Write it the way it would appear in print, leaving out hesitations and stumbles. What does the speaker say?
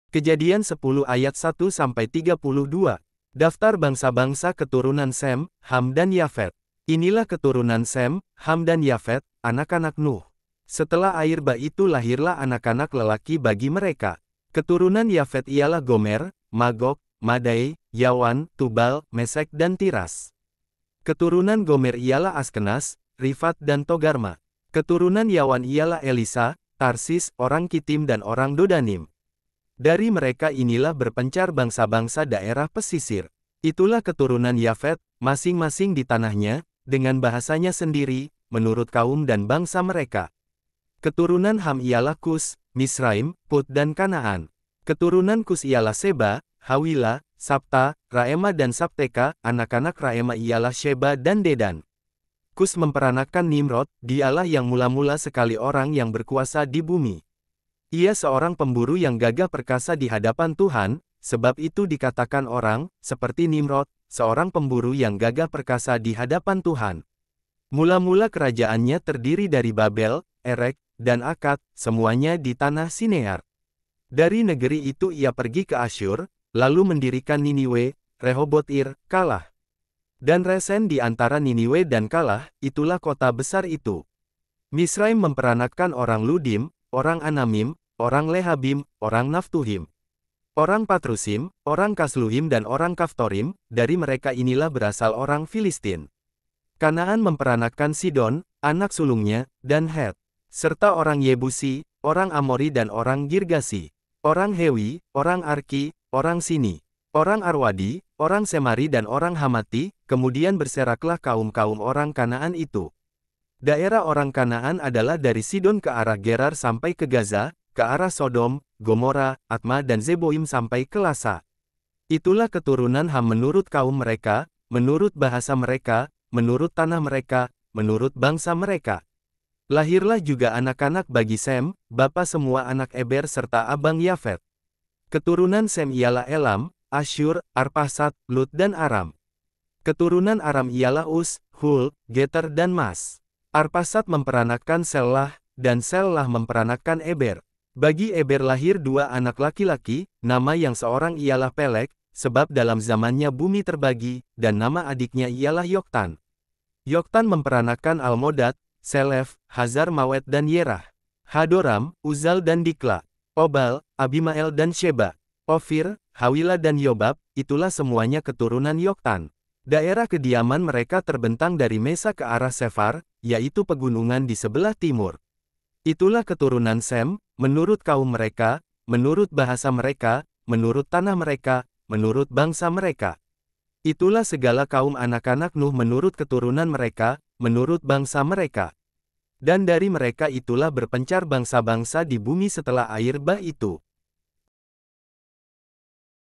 Kejadian 10 ayat 1-32. Daftar bangsa-bangsa keturunan Sem, Ham dan Yafet. Inilah keturunan Sem, Ham dan Yafet, anak-anak Nuh. Setelah air bah itu lahirlah anak-anak lelaki bagi mereka. Keturunan Yafet ialah Gomer, Magog, Madai, Yawan, Tubal, Mesek dan Tiras. Keturunan Gomer ialah Askenas, Rifat dan Togarma. Keturunan Yawan ialah Elisa, Tarsis, orang Kitim dan orang Dodanim. Dari mereka inilah berpencar bangsa-bangsa daerah pesisir. Itulah keturunan Yafet, masing-masing di tanahnya, dengan bahasanya sendiri, menurut kaum dan bangsa mereka. Keturunan Ham ialah Kus, Misraim, Put dan Kanaan. Keturunan Kus ialah Seba, Hawila, Sabta, Raema dan Sabteka, anak-anak Raema ialah Sheba dan Dedan. Kus memperanakkan Nimrod, dialah yang mula-mula sekali orang yang berkuasa di bumi. Ia seorang pemburu yang gagah perkasa di hadapan Tuhan, sebab itu dikatakan orang, seperti Nimrod, seorang pemburu yang gagah perkasa di hadapan Tuhan. Mula-mula kerajaannya terdiri dari Babel, Erek, dan Akad, semuanya di tanah Sinear. Dari negeri itu ia pergi ke Asyur, lalu mendirikan Niniwe, Rehobotir, Kalah. Dan Resen di antara Niniwe dan Kalah, itulah kota besar itu. Misraim memperanakkan orang Ludim, orang Anamim, orang Lehabim, orang Naftuhim, orang Patrusim, orang Kasluhim dan orang Kaftorim, dari mereka inilah berasal orang Filistin. Kanaan memperanakkan Sidon, anak sulungnya, dan Het, serta orang Yebusi, orang Amori dan orang Girgasi, orang Hewi, orang Arki, orang Sini, orang Arwadi, orang Semari dan orang Hamati, kemudian berseraklah kaum-kaum orang Kanaan itu. Daerah orang Kanaan adalah dari Sidon ke arah Gerar sampai ke Gaza, ke arah Sodom, Gomora, Atma dan Zeboim sampai ke Lasa. Itulah keturunan Ham menurut kaum mereka, menurut bahasa mereka, menurut tanah mereka, menurut bangsa mereka. Lahirlah juga anak-anak bagi Sem, bapa semua anak Eber serta abang Yafet. Keturunan Sem ialah Elam, Asyur, Arpasad, Lut dan Aram. Keturunan Aram ialah Us, Hul, Geter dan Mas. Arpasad memperanakkan Selah, dan Selah memperanakkan Eber. Bagi Eber lahir dua anak laki-laki, nama yang seorang ialah Pelek, sebab dalam zamannya bumi terbagi, dan nama adiknya ialah Yoktan. Yoktan memperanakkan Almodad, Selef, Hazar Mawet dan Yerah. Hadoram, Uzal dan Dikla. Obal, Abimael dan Sheba. Ofir, Hawila dan Yobab, itulah semuanya keturunan Yoktan. Daerah kediaman mereka terbentang dari Mesa ke arah Sefar, yaitu pegunungan di sebelah timur. Itulah keturunan Sem, menurut kaum mereka, menurut bahasa mereka, menurut tanah mereka, menurut bangsa mereka. Itulah segala kaum anak-anak Nuh menurut keturunan mereka, menurut bangsa mereka. Dan dari mereka itulah berpencar bangsa-bangsa di bumi setelah air bah itu.